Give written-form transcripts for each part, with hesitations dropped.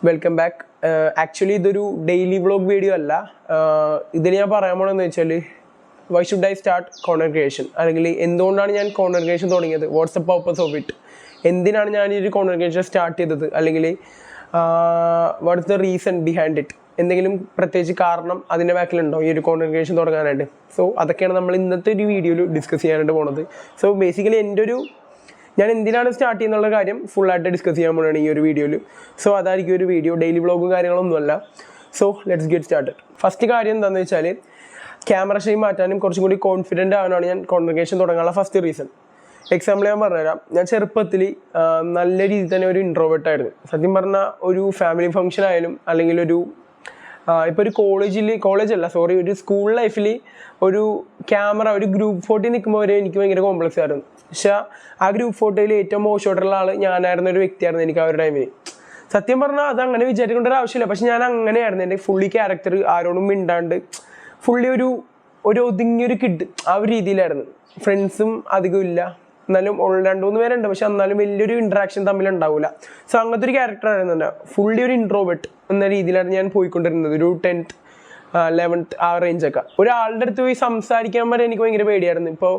Welcome back. Actually ഇതൊരു daily vlog video അല്ല. ഇതിൽ ഞാൻ പറയാൻ പോകണമെന്ന് വെച്ചാൽ why should I start content creation, അല്ലെങ്കിൽ എന്തുകൊണ്ടാണ് ഞാൻ കോണ്ടന്റ് ക്രിയേഷൻ തുടങ്ങിയത്, what's the purpose of it, എന്തിനാണ് ഞാൻ ഈ ഒരു കോണ്ടന്റ് ക്രിയേഷൻ സ്റ്റാർട്ട് ചെയ്തത്, അല്ലെങ്കിൽ what's the reason behind it, എന്തെങ്കിലും പ്രത്യേകിച്ച് കാരണം അതിൻ്റെ ബാക്കിലുണ്ടോ ഈ ഒരു കോണ്ടന്റ് ക്രിയേഷൻ തുടങ്ങാനായിട്ട്. സോ അതൊക്കെയാണ് നമ്മൾ ഇന്നത്തെ ഒരു വീഡിയോയിൽ ഡിസ്കസ് ചെയ്യാനായിട്ട് പോകുന്നത്. സോ ബേസിക്കലി ഞാൻ എന്തിനാണ് സ്റ്റാർട്ട് ചെയ്യുന്നുള്ള കാര്യം ഫുള്ളായിട്ട് ഡിസ്കസ് ചെയ്യാൻ പോകുകയാണ് ഈ ഒരു വീഡിയോയിൽ. സോ അതായിരിക്കും ഒരു വീഡിയോ, ഡെയിലി വ്ളോഗും കാര്യങ്ങളൊന്നുമല്ല. So let's get started. First കാര്യം എന്താണെന്ന് വെച്ചാൽ ക്യാമറ ഷൈ മാറ്റാനും കുറച്ചും കൂടി കോൺഫിഡൻ്റ് ആവാനാണ് ഞാൻ കോണ്ടന്റ് ക്രിയേഷൻ തുടങ്ങാനുള്ള ഫസ്റ്റ് റീസൺ. എക്സാമ്പിൾ ഞാൻ പറഞ്ഞുതരാം. ഞാൻ ചെറുപ്പത്തിൽ നല്ല രീതിയിൽ തന്നെ ഒരു ഇൻട്രോവേർട്ടായിരുന്നു. സത്യം പറഞ്ഞാൽ ഒരു ഫാമിലി ഫംഗ്ഷൻ ആയാലും അല്ലെങ്കിൽ ഇപ്പോൾ ഒരു ഒരു സ്കൂൾ ലൈഫിൽ ഒരു ക്യാമറ ഒരു ഗ്രൂപ്പ് ഫോട്ടോയിൽ നിൽക്കുമ്പോൾ വരെ എനിക്ക് ഭയങ്കര കോംപ്ലക്സ് ആയിരുന്നു. പക്ഷേ ആ ഗ്രൂപ്പ് ഫോട്ടോയിൽ ഏറ്റവും മോശമായിട്ടുള്ള ആൾ ഞാനായിരുന്ന ഒരു വ്യക്തിയായിരുന്നു എനിക്ക് ആ ഒരു ടൈമിൽ. സത്യം പറഞ്ഞാൽ അത് അങ്ങനെ വിചാരിക്കേണ്ട ഒരു ആവശ്യമില്ല. പക്ഷെ ഞാൻ അങ്ങനെയായിരുന്നു. എൻ്റെ ഫുള്ളി ക്യാരക്ടർ ആരോടും മിണ്ടാണ്ട് ഫുള്ളി ഒരു ഒതുങ്ങിയൊരു കിഡ് ആ ഒരു രീതിയിലായിരുന്നു. ഫ്രണ്ട്സും അധികം ഇല്ല, എന്നാലും 2-3 പേരുണ്ട്, പക്ഷെ എന്നാലും വലിയൊരു ഇൻട്രാക്ഷൻ തമ്മിൽ ഉണ്ടാവില്ല. സോ അങ്ങനത്തെ ഒരു ക്യാരക്ടറായിരുന്നു തന്നെ. ഫുള്ളി ഒരു ഇൻട്രോവേർട്ട് എന്ന രീതിയിലാണ് ഞാൻ പോയിക്കൊണ്ടിരുന്നത്. ഒരു 10th 11th ആ റേഞ്ചൊക്കെ. ഒരാളുടെ അടുത്ത് പോയി സംസാരിക്കാൻ വരെ എനിക്ക് ഭയങ്കര പേടിയായിരുന്നു. ഇപ്പോൾ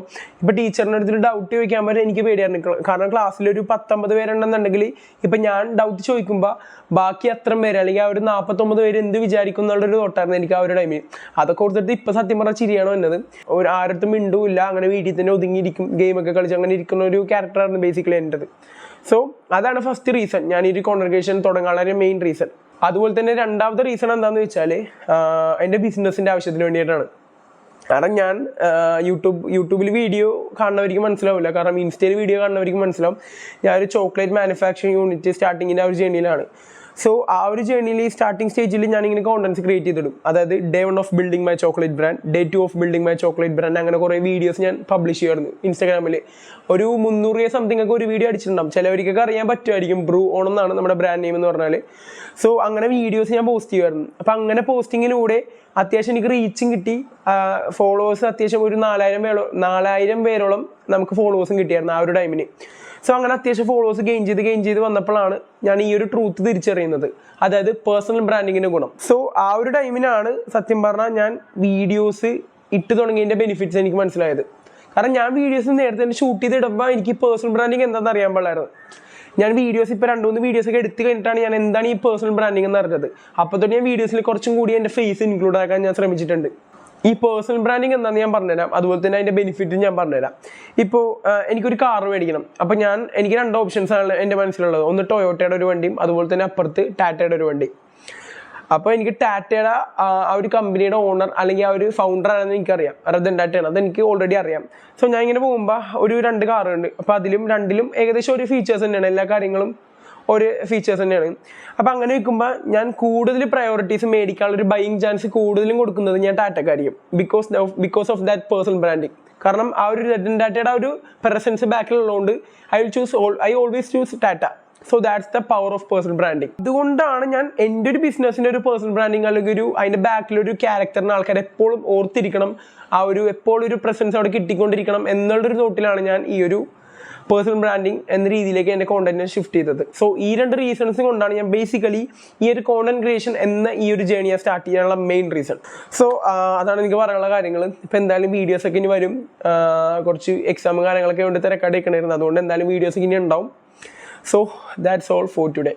ടീച്ചറിൻ്റെ അടുത്തൊരു ഡൗട്ട് ചോദിക്കാൻ വരെ എനിക്ക് പേടിയായിരുന്നു. കാരണം ക്ലാസ്സിലൊരു 19 പേരുണ്ടെന്നുണ്ടെങ്കിൽ ഇപ്പം ഞാൻ ഡൗട്ട് ചോദിക്കുമ്പോൾ ബാക്കി അത്ര പേര് അല്ലെങ്കിൽ ആ ഒരു 49 പേര് എന്ത് വിചാരിക്കും എന്നുള്ളൊരു തോട്ടായിരുന്നു എനിക്ക് ആ ഒരു ടൈമിൽ. അതൊക്കെ കൊടുത്തിട്ട് ഇപ്പം സത്യം പറഞ്ഞാൽ ചിരിയാണോ എന്നത്. ആരടുത്തും മിണ്ടുമില്ല, അങ്ങനെ വീട്ടിൽ തന്നെ ഒതുങ്ങിയിരിക്കും, ഗെയിമൊക്കെ കളിച്ച് അങ്ങനെ ഇരിക്കുന്ന ഒരു ക്യാരക്ടറായിരുന്നു ബേസിക്കലി എൻ്റെത്. സോ അതാണ് ഫസ്റ്റ് റീസൺ, ഞാൻ ഈ ഒരു കോണ്ടന്റ് ക്രിയേഷൻ തുടങ്ങാനുള്ള മെയിൻ റീസൺ. അതുപോലെ തന്നെ രണ്ടാമത്തെ റീസൺ എന്താണെന്ന് വെച്ചാൽ എൻ്റെ ബിസിനസ്സിൻ്റെ ആവശ്യത്തിന് വേണ്ടിയിട്ടാണ്. കാരണം ഞാൻ യൂട്യൂബിൽ വീഡിയോ കാണുന്നവർക്ക് മനസ്സിലാവില്ല, കാരണം ഇൻസ്റ്റയിൽ വീഡിയോ കാണുന്നവർക്ക് മനസ്സിലാവും. ഞാനൊരു ചോക്ലേറ്റ് മാനുഫാക്ചറിങ് യൂണിറ്റ് സ്റ്റാർട്ടിങ്ങിൻ്റെ ആ ഒരു ജേണിയിലാണ്. സോ ആ ഒരു ജേണിയിൽ സ്റ്റാർട്ടിങ് സ്റ്റേജിൽ ഞാനിങ്ങനെ കോണ്ടന്റ്സ് ക്രിയേറ്റ് ചെയ്തിടും. അതായത് Day 1 of building my chocolate brand, Day 2 of building my chocolate brand, അങ്ങനെ കുറേ വീഡിയോസ് ഞാൻ പബ്ലിഷ് ചെയ്യുമായിരുന്നു ഇൻസ്റ്റാഗ്രാമിൽ. ഒരു 300 സംതിങ് ഒക്കെ ഒരു വീഡിയോ അടിച്ചിട്ടുണ്ടാവും. ചിലവർക്കൊക്കെ അറിയാൻ പറ്റുമായിരിക്കും, ബ്രൂ ഓൺ എന്നാണ് നമ്മുടെ ബ്രാൻഡ് നെയിം എന്ന് പറഞ്ഞാൽ. സോ അങ്ങനെ വീഡിയോസ് ഞാൻ പോസ്റ്റ് ചെയ്യുമായിരുന്നു. അപ്പം അങ്ങനെ പോസ്റ്റിങ്ങിലൂടെ അത്യാവശ്യം എനിക്ക് റീച്ചും കിട്ടി. ഫോളോവേഴ്സ് അത്യാവശ്യം ഒരു 4000 പേരോളം നമുക്ക് ഫോളോവേഴ്സും കിട്ടിയായിരുന്നു ആ ഒരു ടൈമിന്. സോ അങ്ങനെ അത്യാവശ്യം ഫോളോവേഴ്സ് ഗെയിൻ ചെയ്ത് വന്നപ്പോഴാണ് ഞാൻ ഈ ഒരു ട്രൂത്ത് തിരിച്ചറിയുന്നത്, അതായത് പേഴ്സണൽ ബ്രാൻഡിങ്ങിൻ്റെ ഗുണം. സോ ആ ഒരു ടൈമിനാണ് സത്യം പറഞ്ഞാൽ ഞാൻ വീഡിയോസ് ഇട്ട് തുടങ്ങിയതിൻ്റെ ബെനിഫിറ്റ്സ് എനിക്ക് മനസ്സിലായത്. കാരണം ഞാൻ വീഡിയോസ് നേരത്തെ തന്നെ ഷൂട്ട് ചെയ്തിടുമ്പോൾ എനിക്ക് പേഴ്സണൽ ബ്രാൻഡിങ് എന്താണെന്ന് അറിയാൻ പാടില്ലായിരുന്നു. ഞാൻ വീഡിയോസ് ഇപ്പോൾ 2-3 വീഡിയോസൊക്കെ എടുത്ത് കഴിഞ്ഞിട്ടാണ് ഞാൻ എന്താണ് ഈ പേഴ്സണൽ ബ്രാൻഡിങ് എന്ന് അറിഞ്ഞത്. അപ്പോൾ തന്നെ ഞാൻ വീഡിയോസിൽ കുറച്ചും കൂടി എൻ്റെ ഫേസ് ഇൻക്ലൂഡ് ആക്കാൻ ഞാൻ ശ്രമിച്ചിട്ടുണ്ട്. ഈ പേഴ്സണൽ ബ്രാൻഡിങ് എന്താണെന്ന് ഞാൻ പറഞ്ഞുതരാം, അതുപോലെ തന്നെ അതിൻ്റെ ബെനിഫിറ്റ് ഞാൻ പറഞ്ഞുതരാം. ഇപ്പോൾ എനിക്കൊരു കാർ മേടിക്കണം. അപ്പോൾ എനിക്ക് 2 ഓപ്ഷൻസാണ് എൻ്റെ മനസ്സിലുള്ളത്. ഒന്ന് ടൊയോട്ടയുടെ ഒരു വണ്ടിയും അതുപോലെ തന്നെ അപ്പുറത്ത് ടാറ്റയുടെ ഒരു വണ്ടി. അപ്പോൾ എനിക്ക് ടാറ്റയുടെ ആ ഒരു കമ്പനിയുടെ ഓണർ അല്ലെങ്കിൽ ആ ഒരു ഫൗണ്ടർ ആണെന്ന് എനിക്കറിയാം, രതൻ ടാറ്റയാണ്, അതെനിക്ക് ഓൾറെഡി അറിയാം. സോ ഞാൻ ഇങ്ങനെ പോകുമ്പോൾ ഒരു 2 കാറുണ്ട്. അപ്പോൾ രണ്ടിലും ഏകദേശം ഒരു ഫീച്ചേഴ്സ് തന്നെയാണ്, എല്ലാ കാര്യങ്ങളും ഒരു ഫീച്ചേഴ്സ് തന്നെയാണ്. അപ്പോൾ അങ്ങനെ വയ്ക്കുമ്പോൾ ഞാൻ കൂടുതൽ പ്രയോറിറ്റീസ് മേടിക്കാനുള്ള ഒരു ബൈയിങ് ചാൻസ് കൂടുതലും കൊടുക്കുന്നത് ഞാൻ ടാറ്റക്കായിരിക്കും, because of that personal branding. കാരണം ആ ഒരു രതൻ ടാറ്റയുടെ ആ ഒരു പ്രസൻസ് ബാക്കിലുള്ളതുകൊണ്ട് I always choose Tata. So that's the power of personal branding. അതുകൊണ്ടാണ് ഞാൻ എൻ്റെ ഒരു ബിസിനസ്സിൻ്റെ ഒരു പേഴ്സണൽ ബ്രാൻഡിങ് അല്ലെങ്കിൽ അതിൻ്റെ ബാക്കിലൊരു ക്യാരക്ടറിന് ആൾക്കാർ എപ്പോഴും ഓർത്തിരിക്കണം, എപ്പോഴും ഒരു പ്രസൻസ് അവിടെ കിട്ടിക്കൊണ്ടിരിക്കണം എന്നുള്ളൊരു തോട്ടിലാണ് ഞാൻ ഈ ഒരു പേഴ്സണൽ ബ്രാൻഡിങ് എന്ന രീതിയിലേക്ക് എൻ്റെ കോണ്ടന്റിനെ ഷിഫ്റ്റ് ചെയ്തത്. സോ ഈ 2 റീസൺസ് കൊണ്ടാണ് ഞാൻ ബേസിക്കലി ഈ ഒരു കോണ്ടന്റ് ക്രിയേഷൻ എന്ന ഈ ഒരു ജേണിയെ സ്റ്റാർട്ട് ചെയ്യാനുള്ള മെയിൻ റീസൺ. സോ അതാണ് എനിക്ക് പറയാനുള്ള കാര്യങ്ങൾ. ഇപ്പം എന്തായാലും വീഡിയോസൊക്കെ ഇനി വരും. കുറച്ച് എക്സാമും കാര്യങ്ങളൊക്കെ വേണ്ടി തിരക്കായിട്ട് വെക്കണമായിരുന്നു. അതുകൊണ്ട് എന്തായാലും വീഡിയോസൊക്കെ ഇനി ഉണ്ടാവും. So that's all for today.